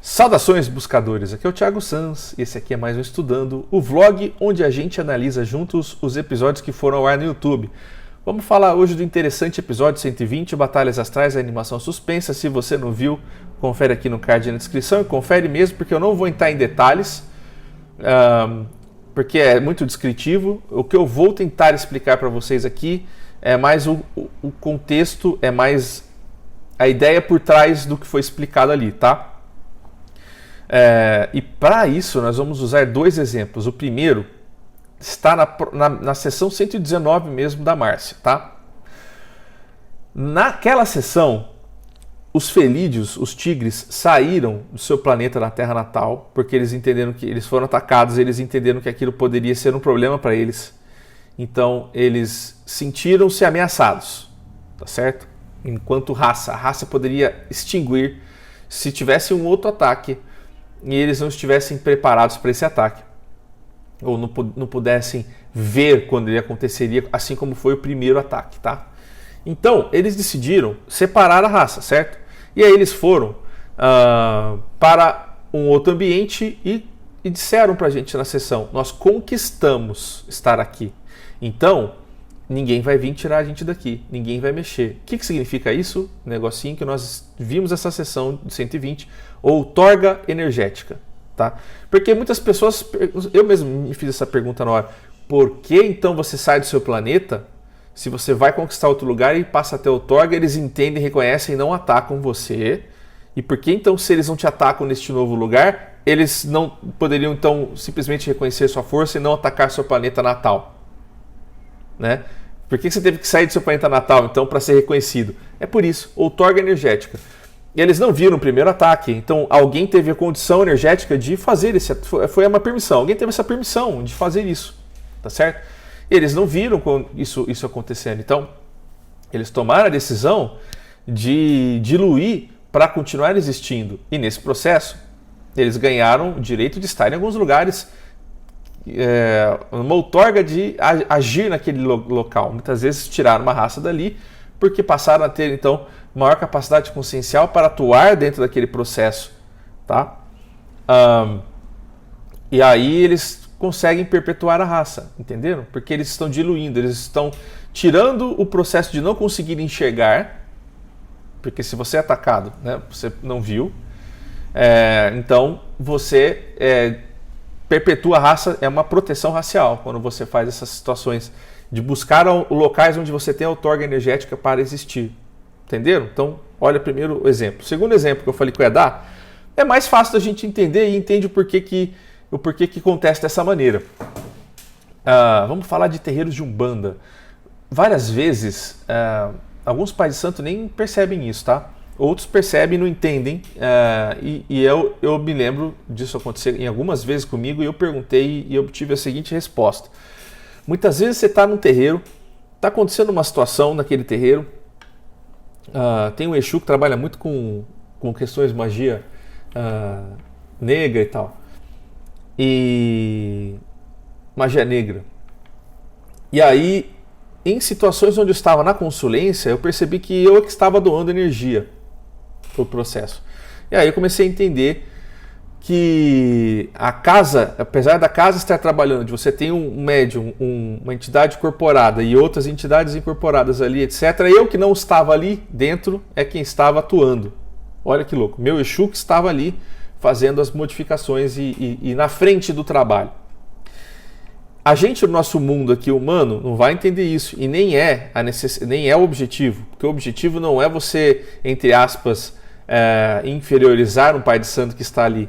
Saudações, buscadores! Aqui é o Thiago Sanz, esse aqui é mais um Estudando, o vlog onde a gente analisa juntos os episódios que foram ao ar no YouTube. Vamos falar hoje do interessante episódio 120, Batalhas Astrais, a animação suspensa. Se você não viu, confere aqui no card na descrição e confere mesmo, porque eu não vou entrar em detalhes, porque é muito descritivo. O que eu vou tentar explicar para vocês aqui é mais o contexto, é mais a ideia por trás do que foi explicado ali, tá? E para isso nós vamos usar dois exemplos. O primeiro está na sessão 119 mesmo da Márcia, tá? Naquela sessão, os felídeos, os tigres, saíram do seu planeta na Terra natal, porque eles entenderam que eles foram atacados, eles entenderam que aquilo poderia ser um problema para eles. Então eles sentiram-se ameaçados, tá certo? Enquanto raça, a raça poderia extinguir se tivesse um outro ataque e eles não estivessem preparados para esse ataque, ou não pudessem ver quando ele aconteceria, assim como foi o primeiro ataque, tá? Então, eles decidiram separar a raça, certo? E aí eles foram para um outro ambiente e disseram pra gente na sessão: nós conquistamos estar aqui, então ninguém vai vir tirar a gente daqui, ninguém vai mexer. O que significa isso? Um negocinho que nós vimos essa sessão de 120, outorga energética, tá? Porque muitas pessoas, eu mesmo me fiz essa pergunta na hora: por que então você sai do seu planeta, se você vai conquistar outro lugar e passa até outorga, eles entendem, reconhecem e não atacam você? E por que então, se eles não te atacam neste novo lugar, eles não poderiam então simplesmente reconhecer sua força e não atacar seu planeta natal? Né? Por que você teve que sair do seu planeta natal então para ser reconhecido? É por isso, outorga energética. E eles não viram o primeiro ataque, então alguém teve a condição energética de fazer esse, foi uma permissão, alguém teve essa permissão de fazer isso, tá certo? E eles não viram isso acontecendo, então eles tomaram a decisão de diluir para continuar existindo, e nesse processo eles ganharam o direito de estar em alguns lugares, uma outorga de agir naquele local. Muitas vezes tiraram uma raça dali porque passaram a ter então maior capacidade consciencial para atuar dentro daquele processo, tá? E aí eles conseguem perpetuar a raça, entenderam? Porque eles estão diluindo, eles estão tirando o processo de não conseguir enxergar, porque se você é atacado, né, você não viu, então você perpetua a raça, é uma proteção racial quando você faz essas situações de buscar locais onde você tem a outorga energética para existir. Entenderam? Então, olha primeiro o exemplo. O segundo exemplo que eu falei que eu ia dar, é mais fácil da gente entender e entende o porquê que acontece dessa maneira. Vamos falar de terreiros de Umbanda. Várias vezes, alguns pais de santo nem percebem isso, tá? Outros percebem e não entendem, e eu me lembro disso acontecer em algumas vezes comigo, e eu perguntei e obtive a seguinte resposta. Muitas vezes você está num terreiro, está acontecendo uma situação naquele terreiro, tem um Exu que trabalha muito com questões de magia negra e tal, e magia negra. E aí, em situações onde eu estava na consulência, eu percebi que eu que estava doando energia para o processo. E aí eu comecei a entender que a casa, apesar da casa estar trabalhando, de você tem um médium, uma entidade incorporada e outras entidades incorporadas ali, etc., eu que não estava ali dentro é quem estava atuando. Olha que louco, meu Exu que estava ali fazendo as modificações e na frente do trabalho. A gente, no nosso mundo aqui humano, não vai entender isso, e nem é o objetivo, porque o objetivo não é você, entre aspas, inferiorizar um pai de santo que está ali,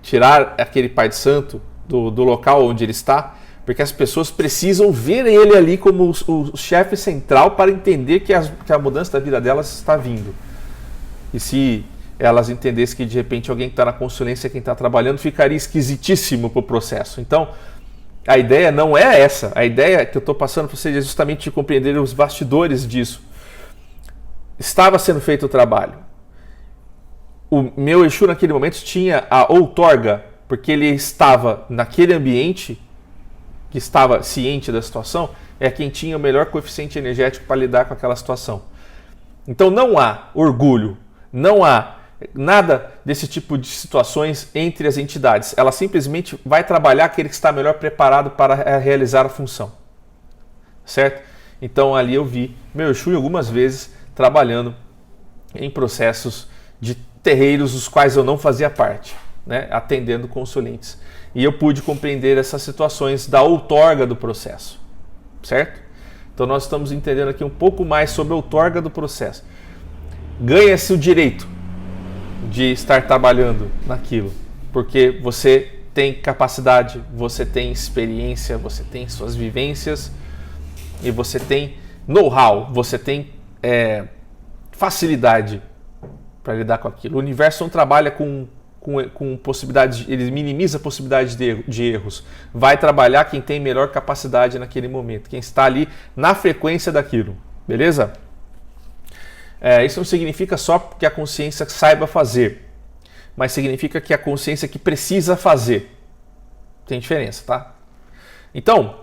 tirar aquele pai de santo do local onde ele está, porque as pessoas precisam ver ele ali como o chefe central para entender que a mudança da vida delas está vindo. E se elas entendessem que de repente alguém que está na consulência, quem está trabalhando, ficaria esquisitíssimo para o processo. Então, a ideia não é essa. A ideia que eu estou passando para vocês é justamente de compreender os bastidores disso. Estava sendo feito o trabalho. O meu Exu naquele momento tinha a outorga, porque ele estava naquele ambiente, que estava ciente da situação, é quem tinha o melhor coeficiente energético para lidar com aquela situação. Então não há orgulho, não há nada desse tipo de situações entre as entidades. Ela simplesmente vai trabalhar aquele que está melhor preparado para realizar a função. Certo? Então ali eu vi meu Exu algumas vezes trabalhando em processos de terreiros dos quais eu não fazia parte, né? Atendendo consulentes. E eu pude compreender essas situações da outorga do processo. Certo? Então nós estamos entendendo aqui um pouco mais sobre a outorga do processo. Ganha-se o direito de estar trabalhando naquilo, porque você tem capacidade, você tem experiência, você tem suas vivências e você tem know-how, você tem facilidade para lidar com aquilo. O universo não trabalha com possibilidades, ele minimiza a possibilidade de erros. Vai trabalhar quem tem melhor capacidade naquele momento, quem está ali na frequência daquilo, beleza? Isso não significa só que a consciência saiba fazer, mas significa que a consciência que precisa fazer. Tem diferença, tá? Então,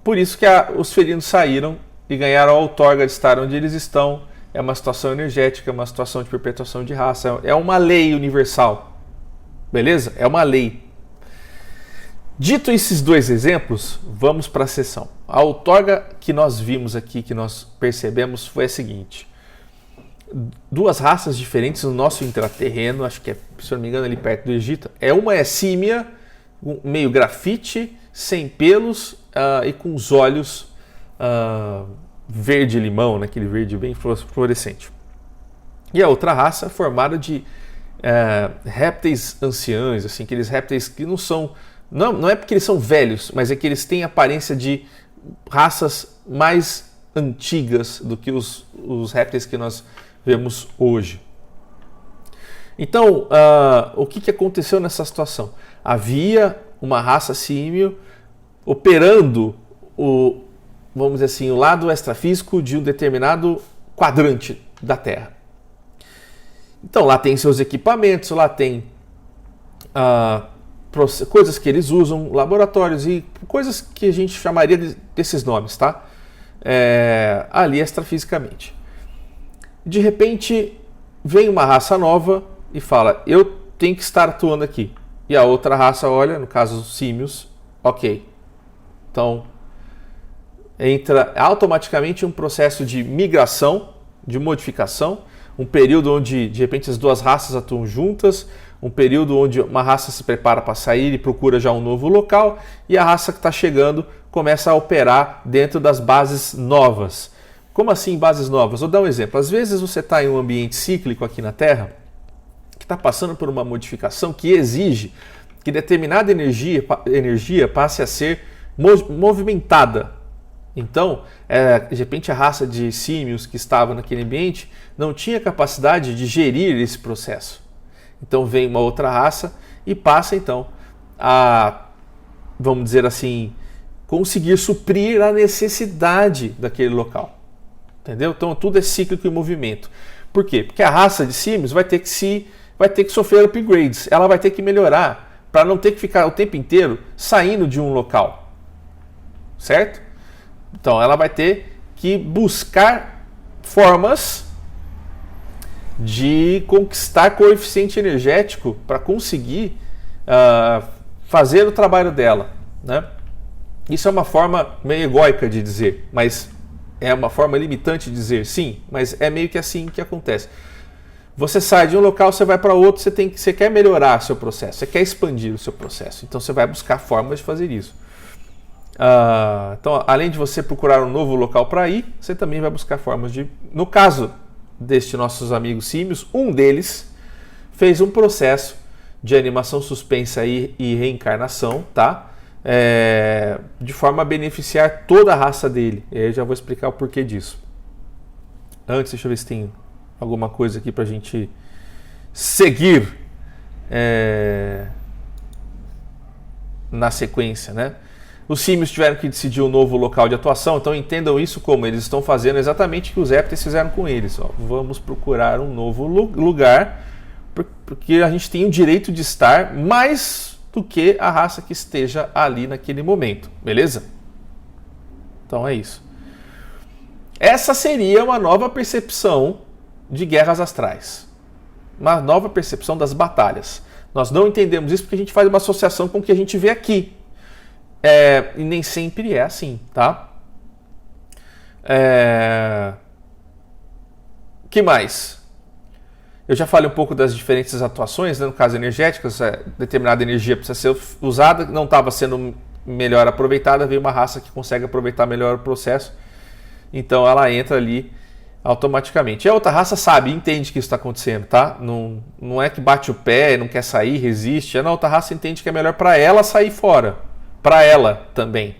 por isso que os feridos saíram e ganharam a outorga de estar onde eles estão. É uma situação energética, é uma situação de perpetuação de raça, é uma lei universal, beleza? É uma lei. Dito esses dois exemplos, vamos para a sessão. A outorga que nós vimos aqui, que nós percebemos, foi a seguinte. Duas raças diferentes no nosso intraterreno, acho que é, se eu não me engano, ali perto do Egito. Uma é símia, meio grafite, sem pelos e com os olhos verde-limão, né? Aquele verde bem fluorescente. E a outra raça formada de répteis anciãos, assim, aqueles répteis que não são... Não é porque eles são velhos, mas é que eles têm aparência de raças mais antigas do que os répteis que nós vemos hoje. Então, o que aconteceu nessa situação? Havia uma raça símio operando vamos dizer assim, o lado extrafísico de um determinado quadrante da Terra. Então, lá tem seus equipamentos, lá tem coisas que eles usam, laboratórios e coisas que a gente chamaria desses nomes, tá? Ali extrafisicamente. De repente, vem uma raça nova e fala, eu tenho que estar atuando aqui. E a outra raça olha, no caso os símios, ok. Então, entra automaticamente um processo de migração, de modificação, um período onde, de repente, as duas raças atuam juntas, um período onde uma raça se prepara para sair e procura já um novo local, e a raça que está chegando começa a operar dentro das bases novas. Como assim bases novas? Vou dar um exemplo. Às vezes você está em um ambiente cíclico aqui na Terra, que está passando por uma modificação que exige que determinada energia passe a ser movimentada. Então, de repente a raça de símios que estava naquele ambiente não tinha capacidade de gerir esse processo. Então vem uma outra raça e passa então a, vamos dizer assim, conseguir suprir a necessidade daquele local. Entendeu? Então tudo é cíclico em movimento. Por quê? Porque a raça de símios vai ter que sofrer upgrades, ela vai ter que melhorar para não ter que ficar o tempo inteiro saindo de um local. Certo? Então ela vai ter que buscar formas de conquistar coeficiente energético para conseguir fazer o trabalho dela, né? Isso é uma forma meio egóica de dizer, mas é uma forma limitante de dizer sim, mas é meio que assim que acontece. Você sai de um local, você vai para outro, você quer melhorar seu processo, você quer expandir o seu processo, então você vai buscar formas de fazer isso. Então, além de você procurar um novo local para ir, você também vai buscar formas de... No caso destes nossos amigos símios, um deles fez um processo de animação suspensa e reencarnação, tá? De forma a beneficiar toda a raça dele. Eu já vou explicar o porquê disso. Antes, deixa eu ver se tem alguma coisa aqui para a gente seguir na sequência, né? Os símios tiveram que decidir um novo local de atuação, então entendam isso como eles estão fazendo exatamente o que os répteis fizeram com eles. Vamos procurar um novo lugar, porque a gente tem o direito de estar mais do que a raça que esteja ali naquele momento, beleza? Então é isso. Essa seria uma nova percepção de guerras astrais. Uma nova percepção das batalhas. Nós não entendemos isso porque a gente faz uma associação com o que a gente vê aqui. E nem sempre é assim, tá? Que mais? Eu já falei um pouco das diferentes atuações, né? No caso energéticas, determinada energia precisa ser usada, não estava sendo melhor aproveitada, veio uma raça que consegue aproveitar melhor o processo, então ela entra ali automaticamente. E a outra raça sabe, entende que isso está acontecendo, tá? Não é que bate o pé, não quer sair, resiste. A outra raça entende que é melhor para ela sair fora, para ela também,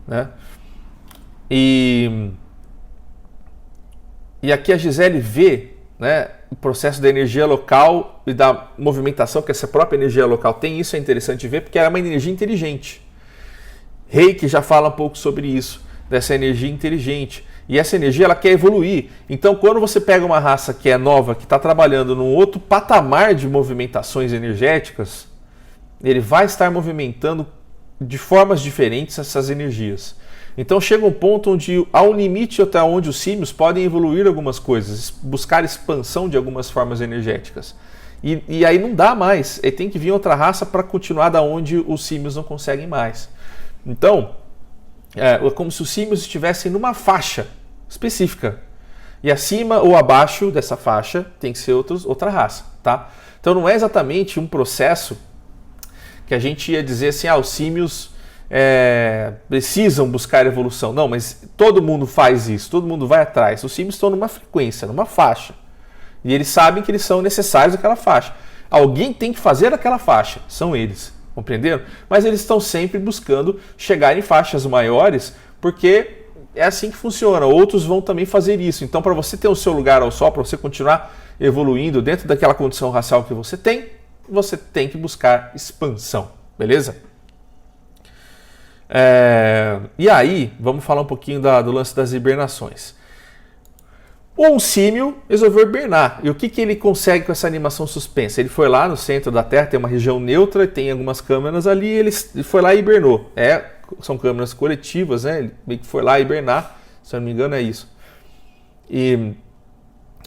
né? E aqui a Gisele vê, né, o processo da energia local e da movimentação que essa própria energia local tem. Isso é interessante ver porque ela é uma energia inteligente. Reiki já fala um pouco sobre isso, dessa energia inteligente. E essa energia ela quer evoluir. Então quando você pega uma raça que é nova, que está trabalhando num outro patamar de movimentações energéticas, ele vai estar movimentando de formas diferentes essas energias. Então chega um ponto onde há um limite até onde os símios podem evoluir algumas coisas, buscar expansão de algumas formas energéticas. E aí não dá mais, ele tem que vir outra raça para continuar da onde os símios não conseguem mais. Então, é como se os símios estivessem numa faixa específica. E acima ou abaixo dessa faixa tem que ser outra raça, tá? Então não é exatamente um processo que a gente ia dizer assim, os símios precisam buscar evolução. Não, mas todo mundo faz isso, todo mundo vai atrás. Os símios estão numa frequência, numa faixa. E eles sabem que eles são necessários naquela faixa. Alguém tem que fazer aquela faixa, são eles, compreenderam? Mas eles estão sempre buscando chegar em faixas maiores, porque é assim que funciona. Outros vão também fazer isso. Então, para você ter o seu lugar ao sol, para você continuar evoluindo dentro daquela condição racial que você tem que buscar expansão, beleza? E aí, vamos falar um pouquinho do lance das hibernações. Um símio resolveu hibernar. E o que ele consegue com essa animação suspensa? Ele foi lá no centro da Terra, tem uma região neutra, tem algumas câmeras ali, ele foi lá e hibernou. São câmeras coletivas, né? Ele meio que foi lá hibernar, se eu não me engano é isso. E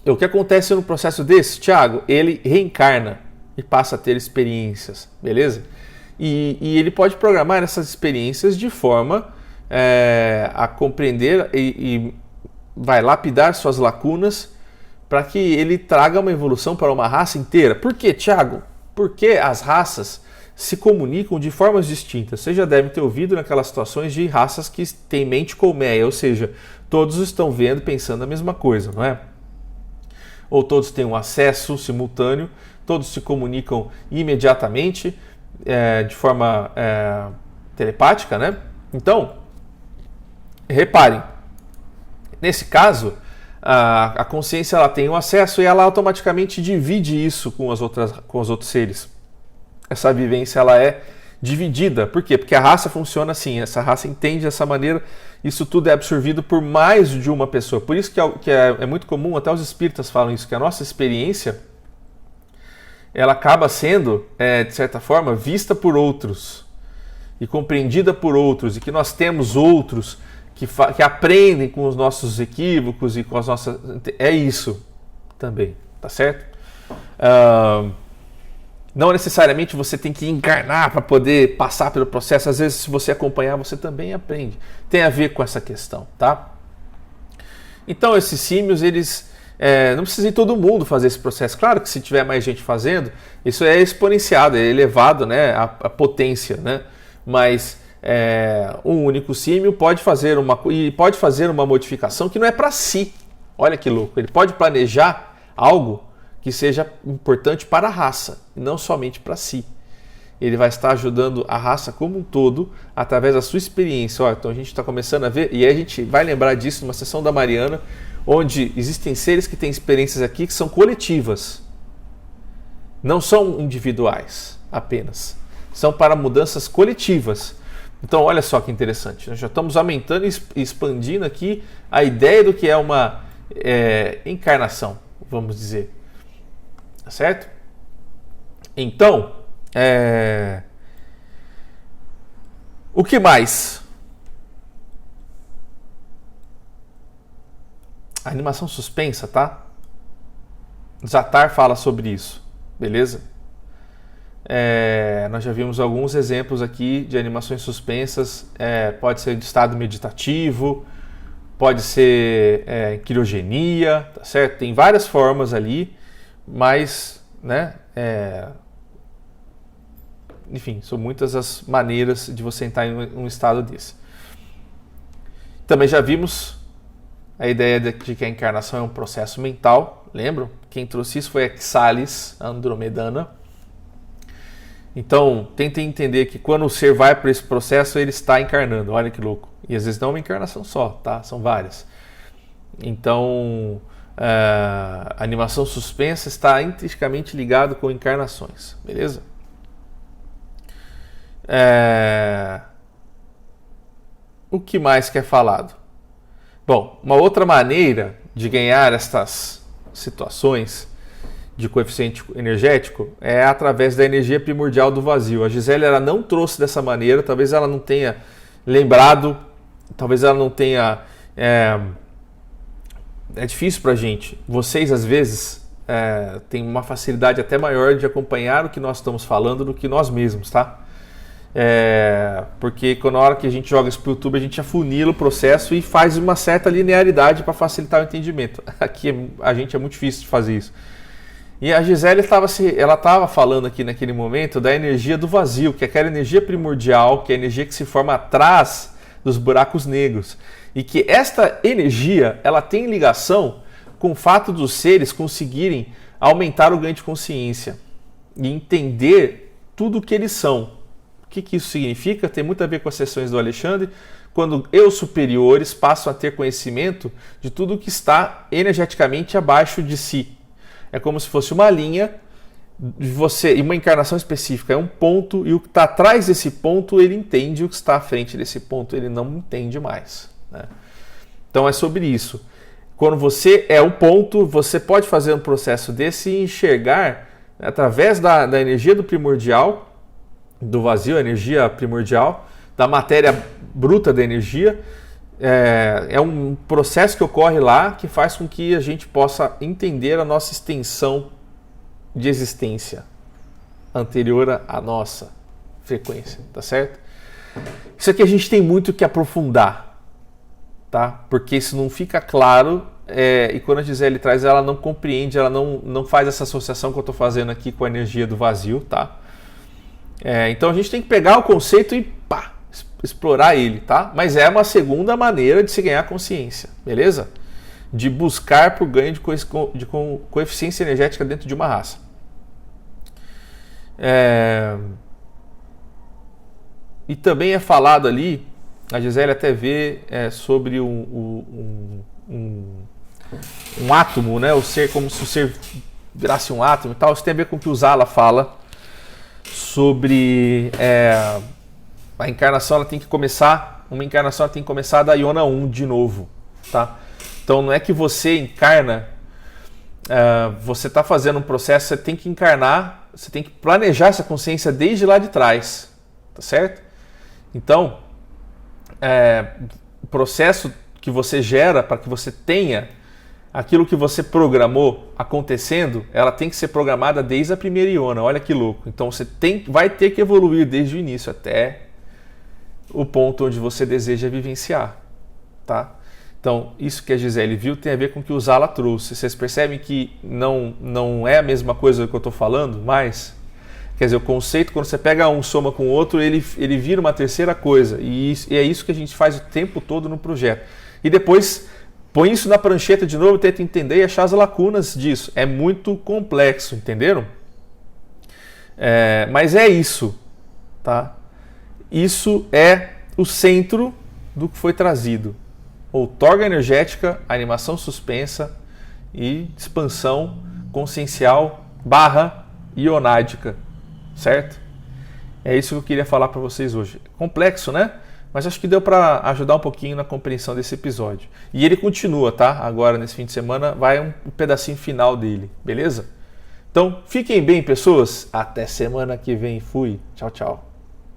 o que acontece no processo desse, Thiago? Ele reencarna e passa a ter experiências, beleza? E ele pode programar essas experiências de forma a compreender e vai lapidar suas lacunas para que ele traga uma evolução para uma raça inteira. Por quê, Thiago? Porque as raças se comunicam de formas distintas. Você já deve ter ouvido naquelas situações de raças que têm mente colmeia, ou seja, todos estão vendo, pensando a mesma coisa, não é? Ou todos têm um acesso simultâneo, todos se comunicam imediatamente, de forma telepática, né? Então, reparem, nesse caso, a consciência ela tem um acesso e ela automaticamente divide isso com os outros seres. Essa vivência ela é dividida. Por quê? Porque a raça funciona assim, essa raça entende dessa maneira, isso tudo é absorvido por mais de uma pessoa. Por isso que é muito comum, até os espíritas falam isso, que a nossa experiência ela acaba sendo, de certa forma, vista por outros e compreendida por outros, e que nós temos outros que aprendem com os nossos equívocos e com as nossas... É isso também, tá certo? Não necessariamente você tem que encarnar para poder passar pelo processo. Às vezes, se você acompanhar, você também aprende. Tem a ver com essa questão, tá? Então, esses símios, eles... não precisa ir todo mundo fazer esse processo. Claro que se tiver mais gente fazendo, isso é exponenciado, é elevado, né, a potência, né? Mas um único símio pode fazer uma modificação que não é para si. Olha que louco. Ele pode planejar algo que seja importante para a raça, e não somente para si. Ele vai estar ajudando a raça como um todo, através da sua experiência. Então a gente está começando a ver, e a gente vai lembrar disso numa sessão da Mariana, onde existem seres que têm experiências aqui que são coletivas. Não são individuais apenas. São para mudanças coletivas. Então olha só que interessante. Nós já estamos aumentando e expandindo aqui a ideia do que é uma encarnação, vamos dizer. Tá certo? Então, o que mais? A animação suspensa, tá? Zatar fala sobre isso, beleza? Nós já vimos alguns exemplos aqui de animações suspensas, pode ser de estado meditativo, pode ser criogenia, tá certo? Tem várias formas ali, mas, né, enfim, são muitas as maneiras de você entrar em um estado desse. Também já vimos a ideia de que a encarnação é um processo mental, lembram? Quem trouxe isso foi a Xalis, a andromedana. Então, tentem entender que quando o ser vai para esse processo, ele está encarnando. Olha que louco. E às vezes não é uma encarnação só, tá? São várias. Então, a animação suspensa está intrinsecamente ligado com encarnações, beleza? O que mais que é falado? Bom, uma outra maneira de ganhar estas situações de coeficiente energético é através da energia primordial do vazio. A Gisele ela não trouxe dessa maneira, talvez ela não tenha lembrado, talvez ela não tenha... É difícil pra gente. Vocês, às vezes, têm uma facilidade até maior de acompanhar o que nós estamos falando do que nós mesmos, tá? Porque na hora que a gente joga isso pro YouTube, a gente afunila o processo e faz uma certa linearidade para facilitar o entendimento. Aqui a gente é muito difícil de fazer isso. E a Gisele estava falando aqui naquele momento da energia do vazio, que é aquela energia primordial, que é a energia que se forma atrás dos buracos negros. E que esta energia ela tem ligação com o fato dos seres conseguirem aumentar o ganho de consciência e entender tudo o que eles são. O que isso significa? Tem muito a ver com as sessões do Alexandre, quando eu superiores passam a ter conhecimento de tudo que está energeticamente abaixo de si. É como se fosse uma linha e uma encarnação específica. É um ponto e o que está atrás desse ponto ele entende, o que está à frente desse ponto ele não entende mais, né? Então é sobre isso. Quando você é o ponto, você pode fazer um processo desse e enxergar através da energia do primordial, do vazio, a energia primordial, da matéria bruta da energia. É um processo que ocorre lá que faz com que a gente possa entender a nossa extensão de existência anterior à nossa frequência, tá certo? Isso aqui a gente tem muito que aprofundar, tá? Porque isso não fica claro e quando a Gisele traz, ela não compreende, ela não faz essa associação que eu estou fazendo aqui com a energia do vazio, tá? Então a gente tem que pegar o conceito e explorar ele, tá? Mas é uma segunda maneira de se ganhar consciência, beleza? De buscar por ganho de coeficiência energética dentro de uma raça. E também é falado ali, a Gisele até vê sobre um átomo, né? O ser, como se o ser virasse um átomo e tal. Isso tem a ver com o que o Zala fala sobre... a encarnação ela tem que começar, uma encarnação ela tem que começar da Iona 1 de novo, tá? Então não é que você encarna, você está fazendo um processo, você tem que encarnar, você tem que planejar essa consciência desde lá de trás, tá certo? Então, o processo que você gera para que você tenha aquilo que você programou acontecendo, ela tem que ser programada desde a primeira Iona, olha que louco. Então você vai ter que evoluir desde o início até o ponto onde você deseja vivenciar, tá? Então, isso que a Gisele viu tem a ver com o que o Zala trouxe. Vocês percebem que não é a mesma coisa que eu estou falando, mas, quer dizer, o conceito, quando você pega um, soma com o outro, ele vira uma terceira coisa. E é isso que a gente faz o tempo todo no projeto. E depois, põe isso na prancheta de novo, tenta entender e achar as lacunas disso. É muito complexo, entenderam? Mas é isso, tá? Isso é o centro do que foi trazido. Outorga energética, animação suspensa e expansão consciencial / ionádica, certo? É isso que eu queria falar para vocês hoje. Complexo, né? Mas acho que deu para ajudar um pouquinho na compreensão desse episódio. E ele continua, tá? Agora, nesse fim de semana, vai um pedacinho final dele, beleza? Então, fiquem bem, pessoas. Até semana que vem. Fui. Tchau, tchau.